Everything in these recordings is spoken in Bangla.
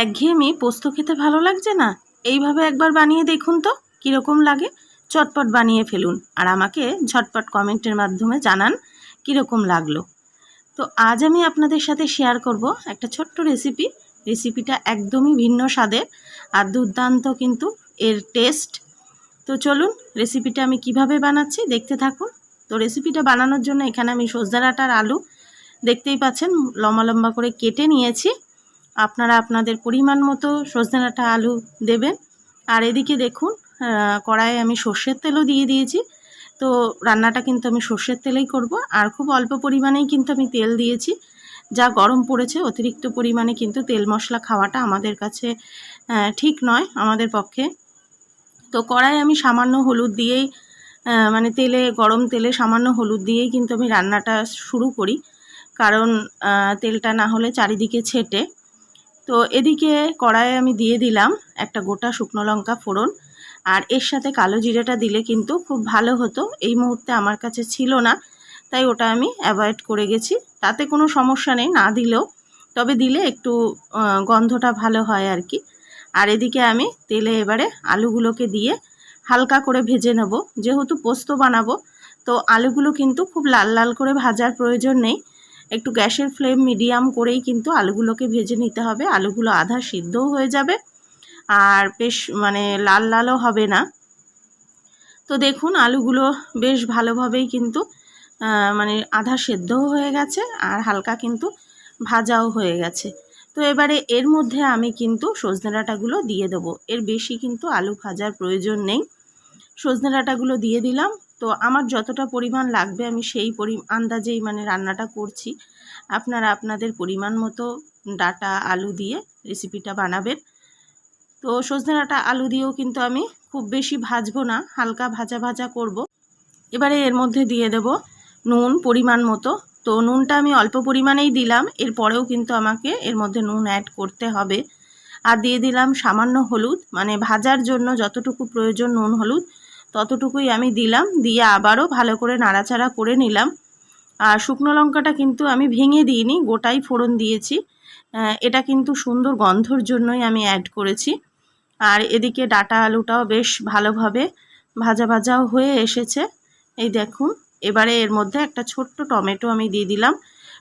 একঘেয়েমি পোস্ত খেতে ভালো লাগছে না? এইভাবে একবার বানিয়ে দেখুন তো কীরকম লাগে। চটপট বানিয়ে ফেলুন আর আমাকে ঝটপট কমেন্টের মাধ্যমে জানান কীরকম লাগলো। তো আজ আমি আপনাদের সাথে শেয়ার করব একটা ছোট্ট রেসিপি। রেসিপিটা একদমই ভিন্ন স্বাদের আর দুর্দান্ত কিন্তু এর টেস্ট। তো চলুন রেসিপিটা আমি কিভাবে বানাচ্ছি দেখতে থাকুন। তো রেসিপিটা বানানোর জন্য এখানে আমি সজনে ডাঁটার আলু দেখতেই পাচ্ছেন লম্বা লম্বা করে কেটে নিয়েছি। আপনারা আপনাদের পরিমাণ মতো সজনে ডাঁটা আলু দেবেন। আর এদিকে দেখুন কড়াইয়ে আমি সর্ষের তেলও দিয়ে দিয়েছি। তো রান্নাটা কিন্তু আমি সর্ষের তেলেই করব আর খুব অল্প পরিমাণেই কিন্তু আমি তেল দিয়েছি। যা গরম পড়েছে অতিরিক্ত পরিমাণে কিন্তু তেল মশলা খাওয়াটা আমাদের কাছে ঠিক নয় আমাদের পক্ষে। তো কড়াইয়ে আমি সামান্য হলুদ দিয়েই মানে গরম তেলে সামান্য হলুদ দিয়েই কিন্তু আমি রান্নাটা শুরু করি, কারণ তেলটা না হলে চারিদিকে ছেটে। তো এদিকে কড়াইয়ে আমি দিয়ে দিলাম একটা গোটা শুকনো লঙ্কা ফোড়ন, আর এর সাথে কালো জিরেটা দিলে কিন্তু খুব ভালো হতো। এই মুহূর্তে আমার কাছে ছিল না, তাই ওটা আমি অ্যাভয়েড করে গেছি। তাতে কোনো সমস্যা নেই না দিলেও, তবে দিলে একটু গন্ধটা ভালো হয় আর কি। আর এদিকে আমি তেলে এবারে আলুগুলোকে দিয়ে হালকা করে ভেজে নেব। যেহেতু পোস্ত বানাবো তো আলুগুলো কিন্তু খুব লাল লাল করে ভাজার প্রয়োজন নেই। একটু গ্যাসের ফ্লেম মিডিয়াম করেই কিন্তু আলুগুলোকে ভেজে নিতে হবে। আলুগুলো আধা সিদ্ধও হয়ে যাবে আর বেশ লাল লালও হবে না। তো দেখুন আলুগুলো বেশ ভালোভাবেই কিন্তু আধা সেদ্ধও হয়ে গেছে আর হালকা কিন্তু ভাজাও হয়ে গেছে। তো এবারে এর মধ্যে আমি কিন্তু সজনে ডাঁটাগুলো দিয়ে দেবো। এর বেশি কিন্তু আলু ভাজার প্রয়োজন নেই। সজনে ডাঁটাগুলো দিয়ে দিলাম। তো আমার যতটা পরিমাণ লাগবে আমি সেই আন্দাজেই রান্নাটা করছি। আপনারা আপনাদের পরিমাণ মতো ডাঁটা আলু দিয়ে রেসিপিটা বানাবেন। তো সজনে ডাঁটা আলু দিয়েও কিন্তু আমি খুব বেশি ভাজবো না, হালকা ভাজা ভাজা করব। এবারে এর মধ্যে দিয়ে দেব নুন পরিমাণ মতো। তো নুনটা আমি অল্প পরিমাণেই দিলাম, এরপরেও কিন্তু আমাকে এর মধ্যে নুন অ্যাড করতে হবে। আর দিয়ে দিলাম সামান্য হলুদ, ভাজার জন্য যতটুকু প্রয়োজন নুন হলুদ ততটুকুই আমি দিলাম। দিয়ে আবারও ভালো করে নাড়াচাড়া করে নিলাম। আর শুকনো লঙ্কাটা কিন্তু আমি ভেঙে দিইনি, গোটাই ফোড়ন দিয়েছি। এটা কিন্তু সুন্দর গন্ধর জন্যই আমি অ্যাড করেছি। আর এদিকে ডাঁটা আলুটাও বেশ ভালোভাবে ভাজা ভাজাও হয়ে এসেছে। এই দেখুন এবারে এর মধ্যে একটা ছোট্ট টমেটো আমি দিয়ে দিলাম।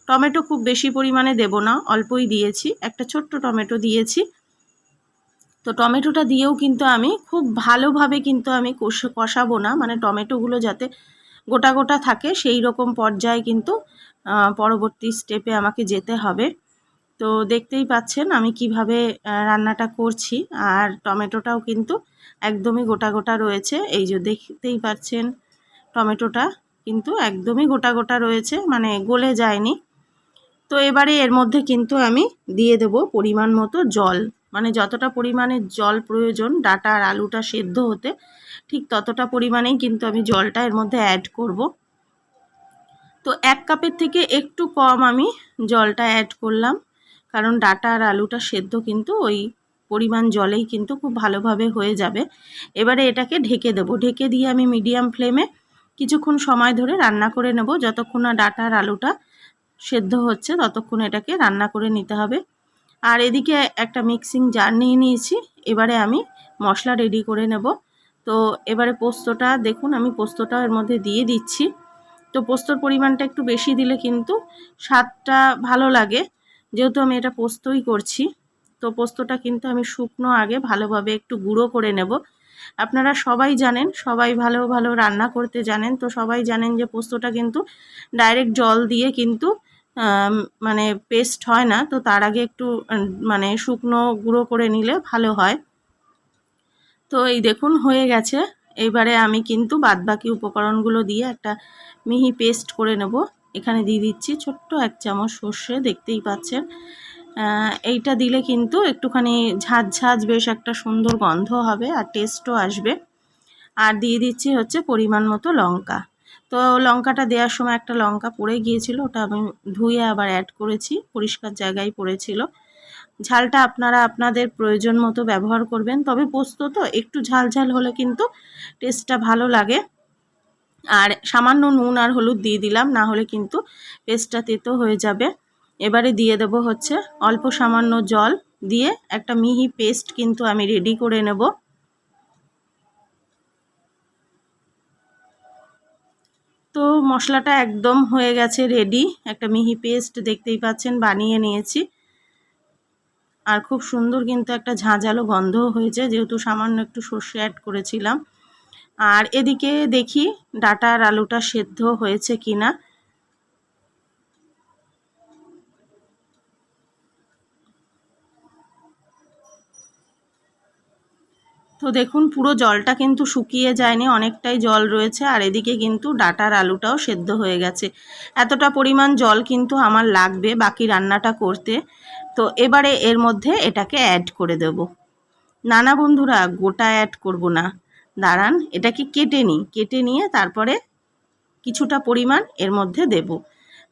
টমেটো খুব বেশি পরিমাণে দেব না, অল্পই দিয়েছি, একটা ছোট্ট টমেটো দিয়েছি। তো টমেটোটা দিয়েও কিন্তু আমি খুব ভালোভাবে কিন্তু আমি কষাবো না, টমেটোগুলো যাতে গোটা গোটা থাকে সেই রকম পর্যায়ে কিন্তু পরবর্তী স্টেপে আমাকে যেতে হবে। তো দেখতেই পাচ্ছেন আমি কিভাবে রান্নাটা করছি। আর টমেটোটাও কিন্তু একদমই গোটা গোটা রয়েছে। এই যে দেখতেই পাচ্ছেন টমেটোটা কিন্তু একদমই গোটা গোটা রয়েছে, গলে যায়নি। তো এবারে এর মধ্যে কিন্তু আমি দিয়ে দেব পরিমাণ মতো জল। যতটা পরিমাণে জল প্রয়োজন ডাঁটা আর আলুটা সেদ্ধ হতে, ঠিক ততটা পরিমাণেই কিন্তু আমি জলটা এর মধ্যে অ্যাড করব। তো 1 কাপের থেকে একটু কম আমি জলটা অ্যাড করলাম, কারণ ডাঁটা আর আলুটা সেদ্ধ কিন্তু ওই পরিমাণ জলেই কিন্তু খুব ভালোভাবে হয়ে যাবে। এবারে এটাকে ঢেকে দেবো। ঢেকে দিয়ে আমি মিডিয়াম ফ্লেমে কিছুক্ষণ সময় ধরে রান্না করে নেব। যতক্ষণ না ডাঁটা আর আলুটা সেদ্ধ হচ্ছে ততক্ষণ এটাকে রান্না করে নিতে হবে। আর এদিকে একটা মিক্সিং জার নিয়ে নিয়েছি। এবারে আমি মশলা রেডি করে নেব। তো এবারে পোস্তটা দেখুন আমি পোস্তটা এর মধ্যে দিয়ে দিচ্ছি। তো পোস্তর পরিমাণটা একটু বেশি দিলে কিন্তু স্বাদটা ভালো লাগে, যেহেতু আমি এটা পোস্তই করছি। তো পোস্তটা কিন্তু আমি শুকনো আগে ভালোভাবে একটু গুঁড়ো করে নেব। আপনারা সবাই জানেন, সবাই ভালো ভালো রান্না করতে জানেন, তো সবাই জানেন যে পোস্তটা কিন্তু ডাইরেক্ট জল দিয়ে কিন্তু পেস্ট হয় না। তো তার আগে একটু শুকনো গুঁড়ো করে নিলে ভালো হয়। তো এই দেখুন হয়ে গেছে। এইবারে আমি কিন্তু বাদবাকি উপকরণগুলো দিয়ে একটা মিহি পেস্ট করে নেব। এখানে দিয়ে দিচ্ছি ছোট্ট 1 চামচ সর্ষে, দেখতেই পাচ্ছেন। এইটা দিলে কিন্তু একটুখানি ঝাঁঝ ঝাঁঝ বেশ একটা সুন্দর গন্ধ হবে আর টেস্টও আসবে। আর দিয়ে দিচ্ছি হচ্ছে পরিমাণ মতো লঙ্কা। তো লঙ্কাটা দেওয়ার সময় একটা লঙ্কা পড়ে গিয়েছিল, ওটা আমি ধুয়ে আবার অ্যাড করেছি, পরিষ্কার জায়গায় পড়েছিল। ঝালটা আপনারা আপনাদের প্রয়োজন মতো ব্যবহার করবেন, তবে পোস্ত তো একটু ঝাল ঝাল হলে কিন্তু টেস্টটা ভালো লাগে। আর সামান্য নুন আর হলুদ দিয়ে দিলাম, না হলে কিন্তু পেস্টটা তেতো হয়ে যাবে। এবারে দিয়ে দেবো হচ্ছে অল্প সামান্য জল, দিয়ে একটা মিহি পেস্ট কিন্তু আমি রেডি করে নেব। তো মশলাটা একদম হয়ে গেছে রেডি, একটা মিহি পেস্ট দেখতেই পাচ্ছেন বানিয়ে নিয়েছি। আর খুব সুন্দর কিন্তু একটা ঝাঁঝালো গন্ধও হয়েছে, যেহেতু সামান্য একটু সর্ষে অ্যাড করেছিলাম। আর এদিকে দেখি ডাটা আর আলুটা সেদ্ধ হয়েছে কিনা। তো দেখুন পুরো জলটা কিন্তু শুকিয়ে যায়নি, অনেকটাই জল রয়েছে। আর এদিকে কিন্তু ডাটার আলুটাও সেদ্ধ হয়ে গেছে। এতটা পরিমাণ জল কিন্তু আমার লাগবে বাকি রান্নাটা করতে। তো এবারে এর মধ্যে এটাকে অ্যাড করে দেব। না না বন্ধুরা, গোটা অ্যাড করব না, দাঁড়ান এটাকে কেটে নিয়ে তারপরে কিছুটা পরিমাণ এর মধ্যে দেব।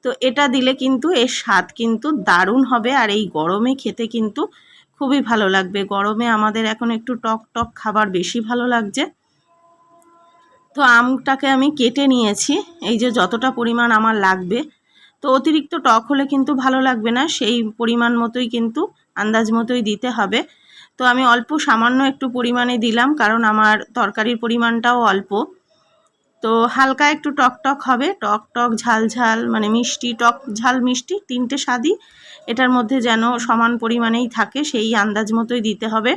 তো এটা দিলে কিন্তু এর স্বাদ কিন্তু দারুণ হবে। আর এই গরমে খেতে কিন্তু খুবই ভালো লাগবে। গরমে আমাদের এখন একটু টক টক খাবার বেশি ভালো লাগছে। তো আমটাকে আমি কেটে নিয়েছি, এই যে যতটা পরিমাণ আমার লাগবে। তো অতিরিক্ত টক হলে কিন্তু ভালো লাগবে না, সেই পরিমাণ মতোই কিন্তু আন্দাজ মতোই দিতে হবে। তো আমি অল্প সামান্য একটু পরিমাণে দিলাম, কারণ আমার তরকারির পরিমাণটাও অল্প। তো হালকা একটু টক টক হবে, টক টক ঝাল ঝাল, মানে মিষ্টি, টক ঝাল মিষ্টি তিনটে স্বাদই এটার মধ্যে যেন সমান পরিমাণেই থাকে, সেই আন্দাজ মতোই দিতে হবে।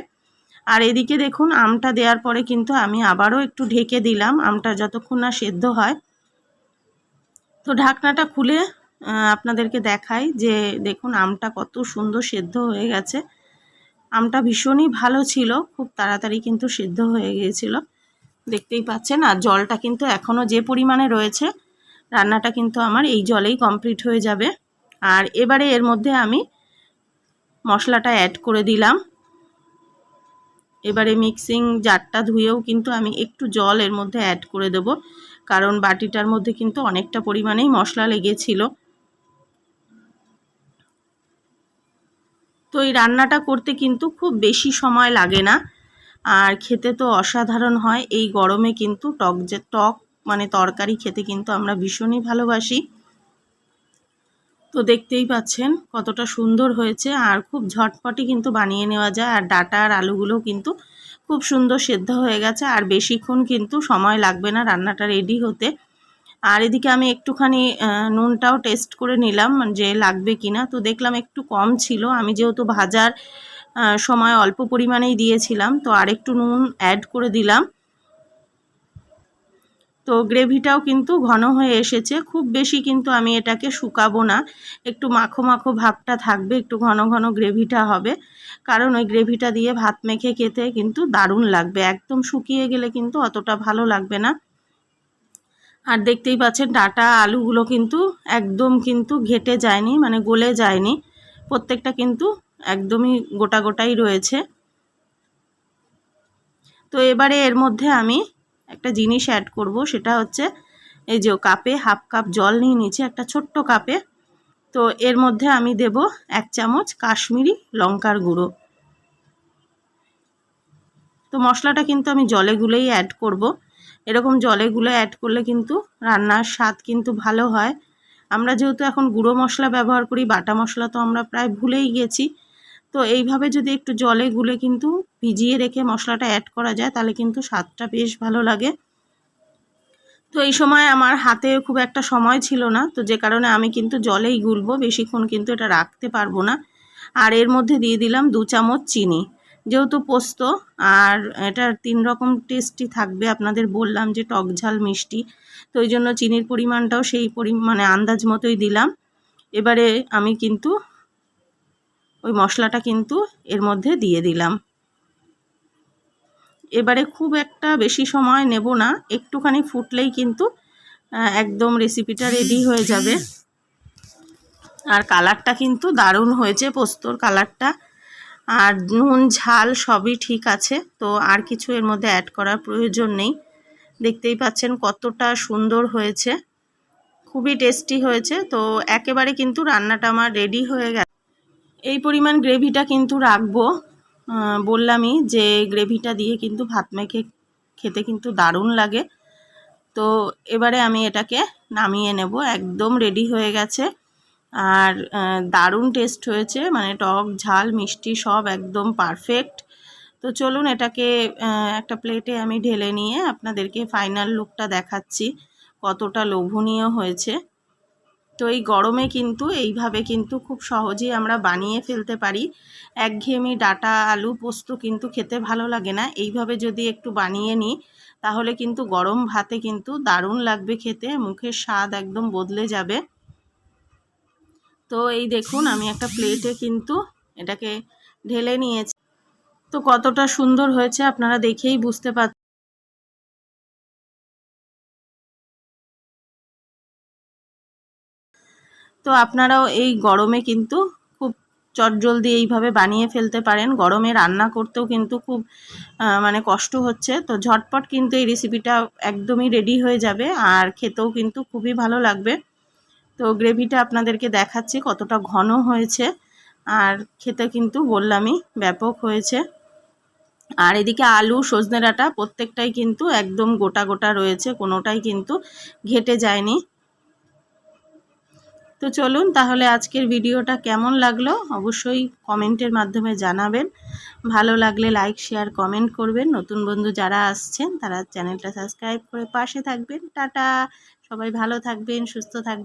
আর এদিকে দেখুন আমটা দেওয়ার পরে কিন্তু আমি আবারও একটু ঢেকে দিলাম, আমটা যতক্ষণ না সেদ্ধ হয়। তো ঢাকনাটা খুলে আপনাদেরকে দেখাই যে দেখুন আমটা কত সুন্দর সেদ্ধ হয়ে গেছে। আমটা ভীষণই ভালো ছিল, খুব তাড়াতাড়ি কিন্তু সেদ্ধ হয়ে গিয়েছিল, দেখতেই পাচ্ছেন। আর জলটা কিন্তু এখনও যে পরিমাণে রয়েছে, রান্নাটা কিন্তু আমার এই জলেই কমপ্লিট হয়ে যাবে। আর এবারে এর মধ্যে আমি মশলাটা অ্যাড করে দিলাম। এবারে মিক্সিং জারটা ধুয়েও কিন্তু আমি একটু জল এর মধ্যে অ্যাড করে দেব, কারণ বাটিটার মধ্যে কিন্তু অনেকটা পরিমাণেই মশলা লেগেছিল। তো এই রান্নাটা করতে কিন্তু খুব বেশি সময় লাগে না, আর খেতে তো অসাধারণ হয়। এই গরমে কিন্তু টক মানে তরকারি খেতে কিন্তু আমরা ভীষণই ভালোবাসি। তো দেখতেই পাচ্ছেন কতটা সুন্দর হয়েছে, আর খুব ঝটপটই কিন্তু বানিয়ে নেওয়া যায়। আর ডাটা আর আলুগুলো কিন্তু খুব সুন্দর সেদ্ধ হয়ে গেছে, আর বেশিক্ষণ কিন্তু সময় লাগবে না রান্নাটা রেডি হতে। আর এদিকে আমি একটুখানি নুনটাও টেস্ট করে নিলাম যে লাগবে কিনা। তো দেখলাম একটু কম ছিল, আমি যেহেতু ভাজার সময় অল্প পরিমাণেই দিয়েছিলাম, তো আর একটু নুন অ্যাড করে দিলাম। তো গ্রেভিটাও কিন্তু ঘন হয়ে এসেছে, খুব বেশি কিন্তু আমি এটাকে শুকাবো না, একটু মাখো মাখো ভাবটা থাকবে, একটু ঘন ঘন গ্রেভিটা হবে, কারণ ওই গ্রেভিটা দিয়ে ভাত মেখে খেতে কিন্তু দারুণ লাগবে। একদম শুকিয়ে গেলে কিন্তু অতটা ভালো লাগবে না। আর দেখতেই পাচ্ছেন ডাটা আলুগুলো কিন্তু একদম কিন্তু ঘেটে যায়নি, মানে গলে যায়নি, প্রত্যেকটা কিন্তু একদমই গোটা গোটাই রয়েছে। তো এবারে এর মধ্যে আমি একটা জিনিস অ্যাড করব, সেটা হচ্ছে এই যে কাপে হাফ কাপ জল নিয়ে নিয়েছি, একটা ছোট্ট কাপে। তো এর মধ্যে আমি দেব 1 চামচ কাশ্মীরি লঙ্কার গুঁড়ো। তো মশলাটা কিন্তু আমি জলে গুলেই অ্যাড করব। এরকম জলে গুলে অ্যাড করলে কিন্তু রান্নার স্বাদ কিন্তু ভালো হয়। আমরা যেহেতু এখন গুঁড়ো মশলা ব্যবহার করি, বাটা মশলা তো আমরা প্রায় ভুলেই গেছি। তো এইভাবে যদি একটু জলে গুলে কিন্তু ভিজিয়ে রেখে মশলাটা অ্যাড করা যায়, তাহলে কিন্তু স্বাদটা বেশ ভালো লাগে। তো এই সময় আমার হাতে খুব একটা সময় ছিল না, তো যে কারণে আমি কিন্তু জলেই গুলবো, বেশিক্ষণ কিন্তু এটা রাখতে পারবো না। আর এর মধ্যে দিয়ে দিলাম 2 চামচ চিনি, যেহেতু পোস্ত আর এটা 3 রকম টেস্টই থাকবে, আপনাদের বললাম যে টক ঝাল মিষ্টি, তো ওই জন্য চিনির পরিমাণটাও সেই মানে আন্দাজ মতোই দিলাম। এবারে আমি কিন্তু ওই মশলাটা কিন্তু এর মধ্যে দিয়ে দিলাম। এবারে খুব একটা বেশি সময় নেব না, একটুখানি ফুটলেই কিন্তু একদম রেসিপিটা রেডি হয়ে যাবে। আর কালারটা কিন্তু দারুণ হয়েছে, পোস্তর কালারটা। আর নুন ঝাল সবই ঠিক আছে, তো আর কিছু এর মধ্যে অ্যাড করার প্রয়োজন নেই। দেখতেই পাচ্ছেন কতটা সুন্দর হয়েছে, খুবই টেস্টি হয়েছে। তো একেবারে কিন্তু রান্নাটা আমার রেডি হয়ে গেছে। এই পরিমাণ গ্রেভিটা কিন্তু রাখবো, বললামই যে গ্রেভিটা দিয়ে কিন্তু ভাত মেখে খেতে কিন্তু দারুণ লাগে। তো এবারে আমি এটাকে নামিয়ে নেব, একদম রেডি হয়ে গেছে। আর দারুণ টেস্ট হয়েছে, মানে টক ঝাল মিষ্টি সব একদম পারফেক্ট। তো চলুন এটাকে একটা প্লেটে আমি ঢেলে নিয়ে আপনাদেরকে ফাইনাল লুকটা দেখাচ্ছি কতটা লোভনীয় হয়েছে। তো এই গরমে কিন্তু এইভাবে কিন্তু খুব সহজেই আমরা বানিয়ে ফেলতে পারি। একঘেয়েমি ডাঁটা আলু পোস্ত কিন্তু খেতে ভালো লাগে না, এইভাবে যদি একটু বানিয়ে নিই তাহলে কিন্তু গরম ভাতে কিন্তু দারুণ লাগবে খেতে, মুখের স্বাদ একদম বদলে যাবে। তো এই দেখুন আমি একটা প্লেটে কিন্তু এটাকে ঢেলে নিয়েছি। তো কতটা সুন্দর হয়েছে আপনারা দেখেই বুঝতে পারছেন। তো আপনারাও এই গরমে কিন্তু খুব চটজলদি এইভাবে বানিয়ে ফেলতে পারেন। গরমে রান্না করতেও কিন্তু খুব মানে কষ্ট হচ্ছে, তো ঝটপট কিন্তু এই রেসিপিটা একদমই রেডি হয়ে যাবে আর খেতেও কিন্তু খুবই ভালো লাগবে। তো গ্রেভিটা আপনাদেরকে দেখাচ্ছি কতটা ঘন হয়েছে, আর খেতে কিন্তু বললামই ব্যাপক হয়েছে। আর এদিকে আলু সজনে ডাঁটা প্রত্যেকটাই কিন্তু একদম গোটা গোটা রয়েছে, কোনোটাই কিন্তু ঘেটে যায়নি। তো চলুন তাহলে আজকের ভিডিওটা কেমন লাগলো অবশ্যই কমেন্টের মাধ্যমে জানাবেন। ভালো লাগলে লাইক শেয়ার কমেন্ট করবেন। নতুন বন্ধু যারা আসছেন তারা চ্যানেলটা সাবস্ক্রাইব করে পাশে থাকবেন। টাটা, সবাই ভালো থাকবেন, সুস্থ থাকবেন।